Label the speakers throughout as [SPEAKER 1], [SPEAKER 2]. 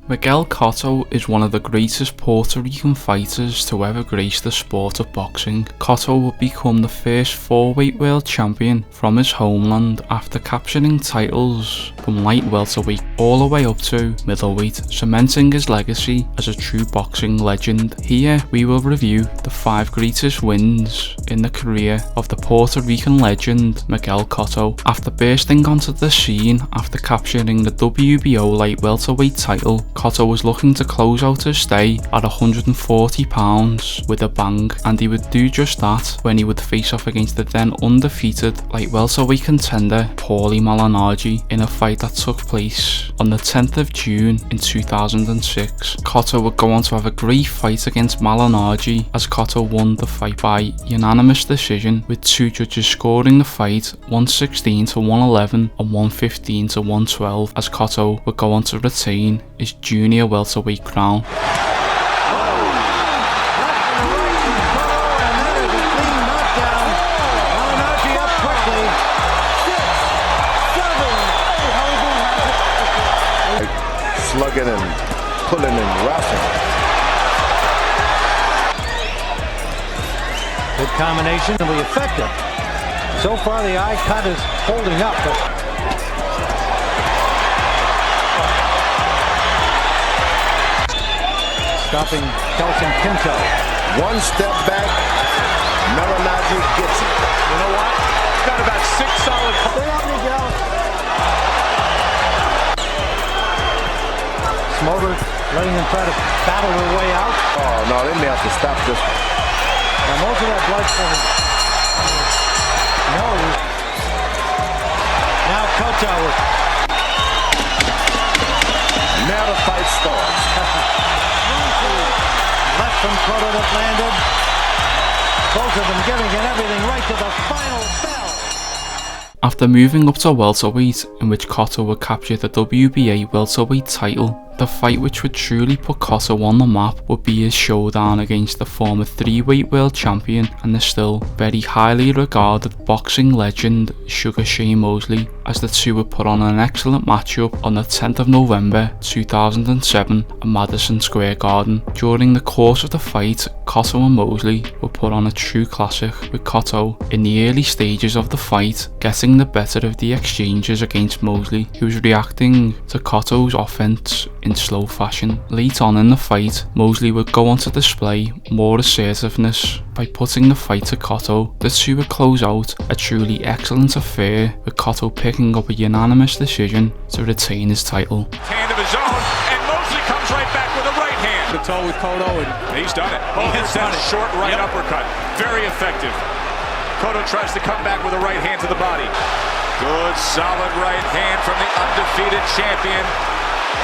[SPEAKER 1] Miguel Cotto is one of the greatest Puerto Rican fighters to ever grace the sport of boxing. Cotto would become the first 4-weight world champion from his homeland after capturing titles from light welterweight all the way up to middleweight, cementing his legacy as a true boxing legend. Here we will review the 5 greatest wins in the career of the Puerto Rican legend Miguel Cotto. After bursting onto the scene after capturing the WBO light welterweight title, Cotto was looking to close out his stay at 140 pounds with a bang, and he would do just that when he would face off against the then undefeated light welterweight contender Paulie Malignaggi in a fight that took place on the 10th of June in 2006. Cotto would go on to have a great fight against Malignaggi, as Cotto won the fight by unanimous decision, with 2 judges scoring the fight 116 to 111 and 115 to 112, as Cotto would go on to retain his junior welterweight crown.
[SPEAKER 2] Slugging and pulling and wrestling.
[SPEAKER 3] Good combination, will be effective. So far the eye cut is holding up. Stopping Kelson Pinto.
[SPEAKER 2] One step back, Malignaggi gets it.
[SPEAKER 4] You know what? Got about 6 solid.
[SPEAKER 3] Stay up, Miguel. Smoker letting them try to battle their way out.
[SPEAKER 2] Oh no, they may have to stop this one.
[SPEAKER 3] Now most of that blood's coming. No. Now Cotto.
[SPEAKER 2] Now the fight starts.
[SPEAKER 3] Left from Cotto that landed. Both of them giving it everything right to the final bell.
[SPEAKER 1] After moving up to welterweight, in which Cotto would capture the WBA welterweight title, the fight which would truly put Cotto on the map would be his showdown against the former 3-weight world champion and the still very highly regarded boxing legend Sugar Shane Mosley, as the two would put on an excellent matchup on the 10th of November 2007 at Madison Square Garden. During the course of the fight, Cotto and Mosley would put on a true classic, with Cotto in the early stages of the fight getting the better of the exchanges against Mosley, who was reacting to Cotto's offense in slow fashion. Late on in the fight, Mosley would go on to display more assertiveness by putting the fight to Cotto. The two would close out a truly excellent affair, with Cotto picking up a unanimous decision to retain his title.
[SPEAKER 4] Hand of his own, and Mosley comes right back with a right hand.
[SPEAKER 3] The toe with Cotto, and
[SPEAKER 4] He's done it. Oh,
[SPEAKER 3] has
[SPEAKER 4] that
[SPEAKER 3] done it.
[SPEAKER 4] short right uppercut. Very effective. Cotto tries to come back with a right hand to the body. Good, solid right hand from the undefeated champion.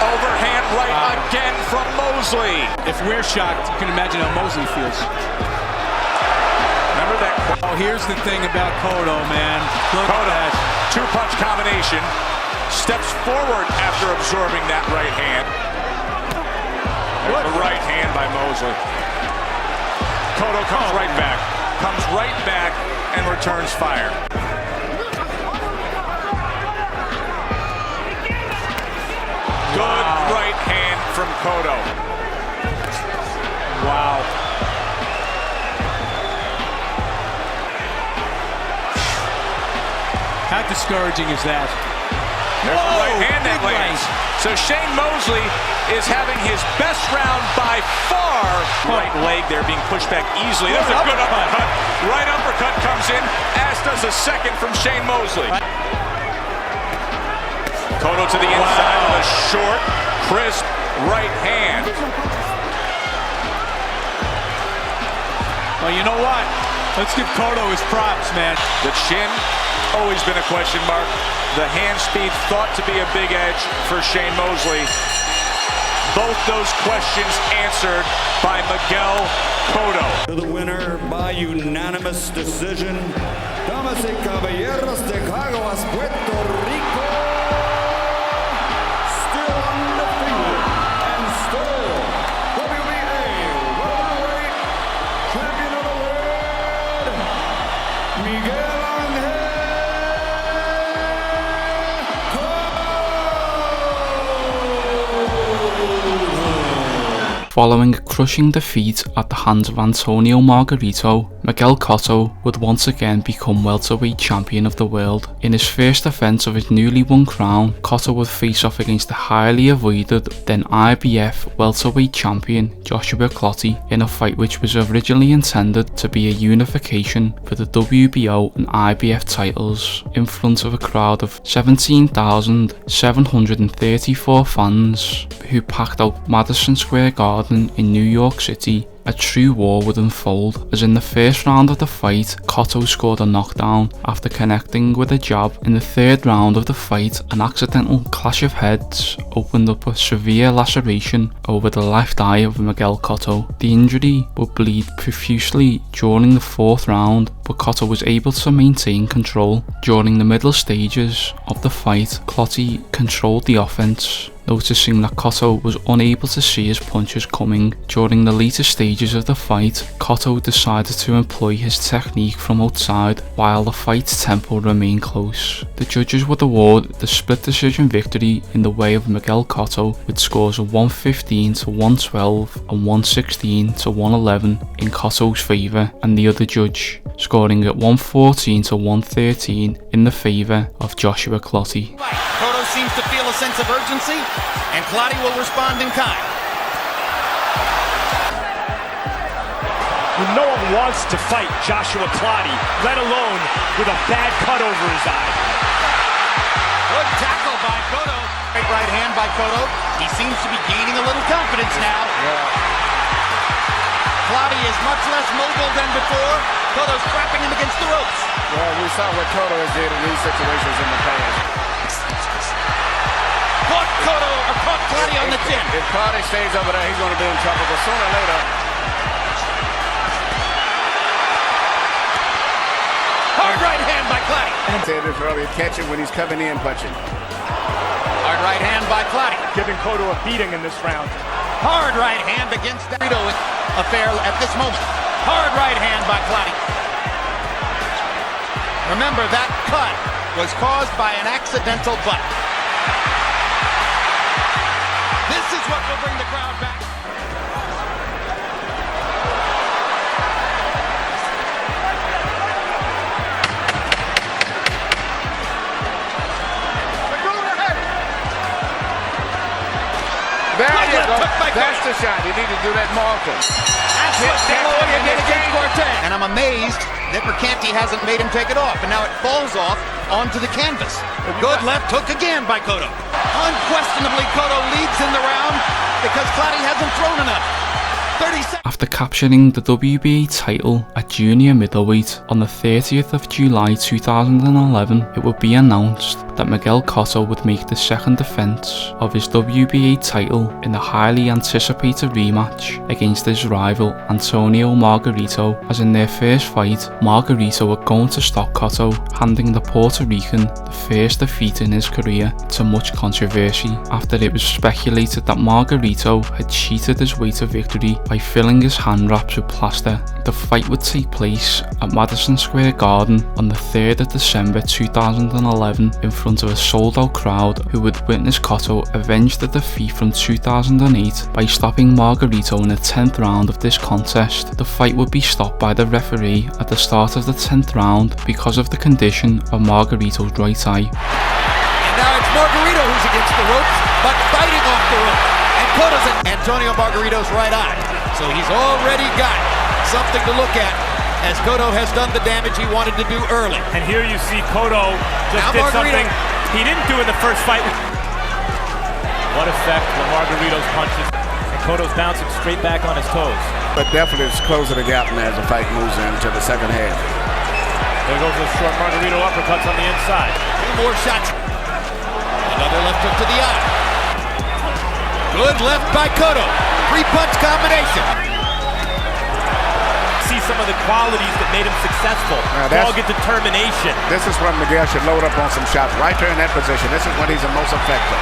[SPEAKER 4] Overhand right again from Mosley.
[SPEAKER 5] If we're shocked, you can imagine how Mosley feels.
[SPEAKER 4] Remember that?
[SPEAKER 5] Oh, here's the thing about Cotto, man. Look at
[SPEAKER 4] Cotto,
[SPEAKER 5] that.
[SPEAKER 4] 2-punch combination. Steps forward after absorbing that right hand. The right hand by Mosley. Cotto comes right back. Comes right back and returns fire. Good right hand from Cotto.
[SPEAKER 5] Wow. How discouraging is that?
[SPEAKER 4] There's a right hand that
[SPEAKER 5] big
[SPEAKER 4] lands.
[SPEAKER 5] right.
[SPEAKER 4] So Shane Mosley is having his best round by far. Right leg there being pushed back easily. That's a good uppercut. Right uppercut comes in, as does a second from Shane Mosley. Cotto to the inside with a short, crisp right hand.
[SPEAKER 5] Well, you know what? Let's give Cotto his props, man.
[SPEAKER 4] The chin, always been a question mark. The hand speed thought to be a big edge for Shane Mosley. Both those questions answered by Miguel Cotto.
[SPEAKER 6] The winner by unanimous decision, damas y caballeros de Caguas, Puerto Rico, still undefeated and still WBA welterweight champion of the world, Miguel Cotto.
[SPEAKER 1] Following a crushing defeat at the hands of Antonio Margarito, Miguel Cotto would once again become welterweight champion of the world. In his first defense of his newly won crown, Cotto would face off against the highly avoided then IBF welterweight champion Joshua Clottey in a fight which was originally intended to be a unification for the WBO and IBF titles in front of a crowd of 17,734 fans who packed out Madison Square Garden in New York City. A true war would unfold, as in the first round of the fight, Cotto scored a knockdown after connecting with a jab. In the third round of the fight, an accidental clash of heads opened up a severe laceration over the left eye of Miguel Cotto. The injury would bleed profusely during the fourth round, but Cotto was able to maintain control. During the middle stages of the fight, Clottey controlled the offense. Noticing that Cotto was unable to see his punches coming during the later stages of the fight, Cotto decided to employ his technique from outside while the fight's tempo remained close. The judges would award the split decision victory in the way of Miguel Cotto with scores of 115 to 112 and 116 to 111 in Cotto's favour, and the other judge scoring at 114 to 113 in the favour of Joshua Clottey.
[SPEAKER 7] Cotto seems to feel a sense of urgency, and Clottey will respond in kind.
[SPEAKER 8] No one wants to fight Joshua Clottey, let alone with a bad cut over his eye.
[SPEAKER 7] Good tackle by Cotto. Great right hand by Cotto. He seems to be gaining a little confidence now. Clottey is much less mobile than before. Cotto's trapping him against the ropes.
[SPEAKER 2] Well, we saw what Cotto has did in these situations in the past.
[SPEAKER 7] Caught Clottey on the chin.
[SPEAKER 2] If Clottey stays over there, he's going to be in trouble, but sooner or later.
[SPEAKER 7] Hard right hand by Clottey.
[SPEAKER 2] Said this earlier, catch him when he's coming in punching.
[SPEAKER 7] Hard right hand by Clottey.
[SPEAKER 8] Giving Cotto a beating in this round.
[SPEAKER 7] Hard right hand against the Margarito affair at this moment. Hard right hand by Clottey. Remember, that cut was caused by an accidental butt. This is what will bring the crowd back.
[SPEAKER 2] There you go. That's the shot. You need to do that more often.
[SPEAKER 7] And I'm amazed that Mercanti hasn't made him take it off, and now it falls off onto the canvas. Good left hook again by Cotto. Unquestionably, Cotto leads in the round because Clottey hasn't thrown enough. 30 seconds.
[SPEAKER 1] After capturing the WBA title at junior middleweight on the 30th of July 2011, it would be announced that Miguel Cotto would make the second defence of his WBA title in the highly anticipated rematch against his rival Antonio Margarito, as in their first fight, Margarito were going to stop Cotto, handing the Puerto Rican the first defeat in his career, to much controversy after it was speculated that Margarito had cheated his way to victory by filling his hand wraps with plaster. The fight would take place at Madison Square Garden on the 3rd of December 2011 in front of a sold-out crowd who would witness Cotto avenge the defeat from 2008 by stopping Margarito in the 10th round of this contest. The fight would be stopped by the referee at the start of the 10th round because of the condition of Margarito's right eye.
[SPEAKER 7] And now it's Margarito who's against the ropes, but fighting off the rope. And Cotto's at Antonio Margarito's right eye. So he's already got something to look at, as Cotto has done the damage he wanted to do early.
[SPEAKER 8] And here you see Cotto just did something he didn't do in the first fight. What effect were Margarito's punches? And Cotto's bouncing straight back on his toes.
[SPEAKER 2] But definitely it's closing the gap now as the fight moves into the second half.
[SPEAKER 8] There goes those short Margarito uppercuts on the inside.
[SPEAKER 7] Two more shots. Another left hook to the eye. Good left by Cotto. Three-punch combination.
[SPEAKER 8] See some of the qualities that made him successful. Dogged determination.
[SPEAKER 2] This is when Miguel should load up on some shots right there in that position. This is when he's the most effective.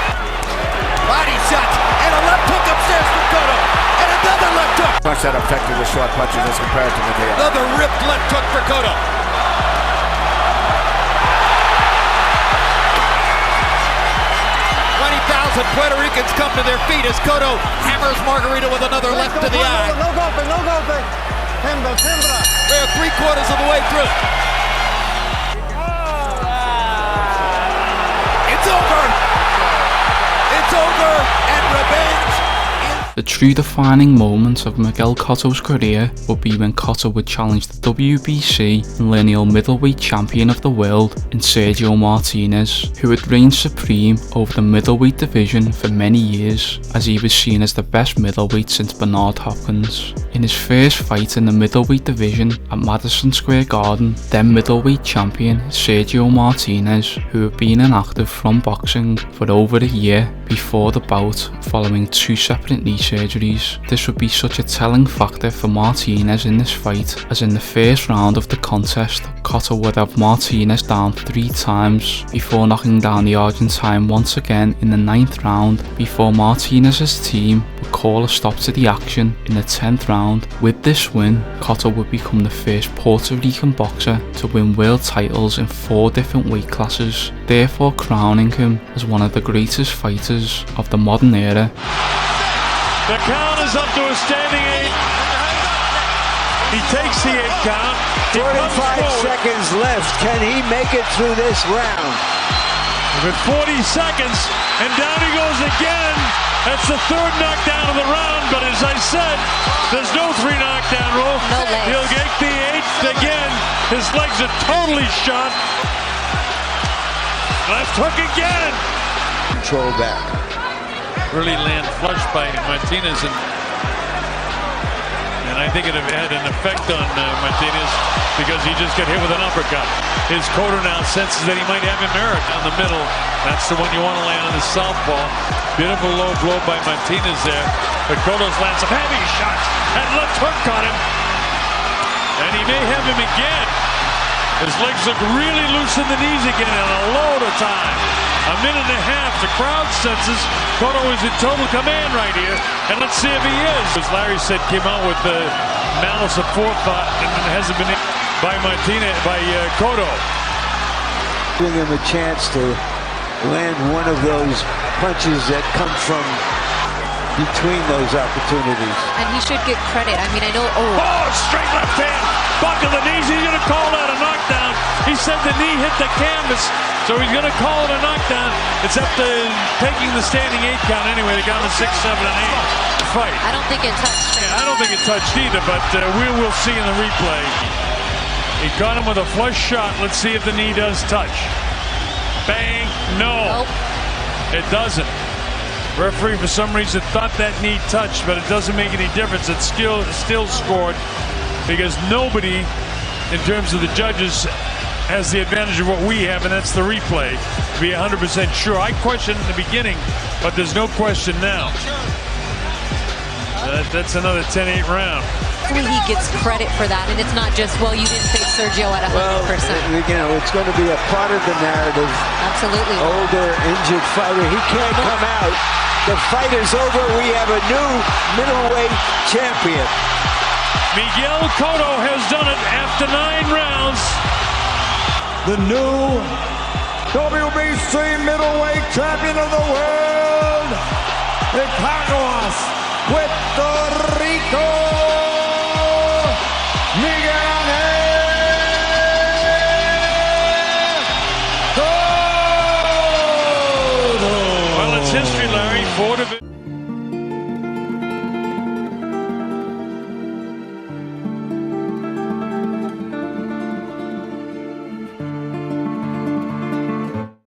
[SPEAKER 7] Body shots and a left hook upstairs from Cotto. And another left hook.
[SPEAKER 2] Much that effective with short punches as compared to Miguel.
[SPEAKER 7] Another ripped left hook for Cotto. 20,000 and Puerto Ricans come to their feet as Cotto hammers Margarito with another left to the eye.
[SPEAKER 3] No golpe. Hembra.
[SPEAKER 7] They're 3/4 of the way through. It's over, and revenge.
[SPEAKER 1] The true defining moment of Miguel Cotto's career would be when Cotto would challenge the WBC and lineal middleweight champion of the world in Sergio Martinez, who had reigned supreme over the middleweight division for many years, as he was seen as the best middleweight since Bernard Hopkins. In his first fight in the middleweight division at Madison Square Garden, then middleweight champion Sergio Martinez, who had been inactive from boxing for over a year before the bout following 2 separate knee surgeries. This would be such a telling factor for Martinez in this fight, as in the first round of the contest, Cotto would have Martinez down 3 times before knocking down the Argentine once again in the 9th round, before Martinez's team would call a stop to the action in the 10th round. With this win, Cotto would become the first Puerto Rican boxer to win world titles in 4 different weight classes, therefore crowning him as one of the greatest fighters of the modern era.
[SPEAKER 5] The count is up to a standing 8. He takes the 8 count.
[SPEAKER 3] 45 seconds left. Can he make it through this round?
[SPEAKER 5] With 40 seconds, and down he goes again. That's the 3rd knockdown of the round, but as I said, there's no 3 knockdown rule.
[SPEAKER 9] No legs.
[SPEAKER 5] He'll get the 8th again. His legs are totally shot. Left hook again.
[SPEAKER 3] Control back.
[SPEAKER 5] Really land flush by Martinez, and I think it had an effect on Martinez because he just got hit with an uppercut. His Cotto now senses that he might have him Eric down the middle. That's the one you want to land on the southpaw. Beautiful low blow by Martinez there, but Cotto's lands some heavy shots, and left hook caught him, and he may have him again. His legs look really loose in the knees again, and a load of time. A minute and a half. The crowd senses Cotto is in total command right here, and let's see if he is. As Larry said, came out with the malice of forethought, and it hasn't been by Cotto.
[SPEAKER 3] Giving him a chance to land one of those punches that come from between those opportunities.
[SPEAKER 9] And he should get credit. I mean, I know.
[SPEAKER 5] Oh, straight left hand, buck of the knees. He's going to call that a knockdown. He said the knee hit the canvas, so he's going to call it a knockdown. It's up to taking the standing 8 count anyway. They got the 6, 7, and 8 fight.
[SPEAKER 9] I don't think it touched.
[SPEAKER 5] Yeah, I don't think it touched either, but we will see in the replay. He caught him with a flush shot. Let's see if the knee does touch. Bang! No,
[SPEAKER 9] Nope.
[SPEAKER 5] It doesn't. Referee, for some reason, thought that knee touched, but it doesn't make any difference. It's still scored because nobody, in terms of the judges, has the advantage of what we have, and that's the replay. To be 100% sure. I questioned in the beginning, but there's no question now. That's another 10-8 round.
[SPEAKER 9] Hopefully he gets credit for that, and it's not just, well, you didn't face Sergio at 100%.
[SPEAKER 3] Well, it's going to be a part of the narrative.
[SPEAKER 9] Absolutely.
[SPEAKER 3] Older, injured fighter. He can't come out. The fight is over. We have a new middleweight champion.
[SPEAKER 5] Miguel Cotto has done it after 9 rounds.
[SPEAKER 6] The new WBC middleweight champion of the world, Pacquiao.